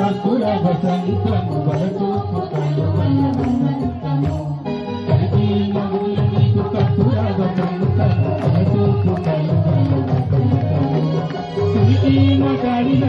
కక్కుల వసంతము వలతూపు కలువను కలికి మగుల నీకు కక్కుల వసంతము వలతూపు కలువను కులికి మగాడిన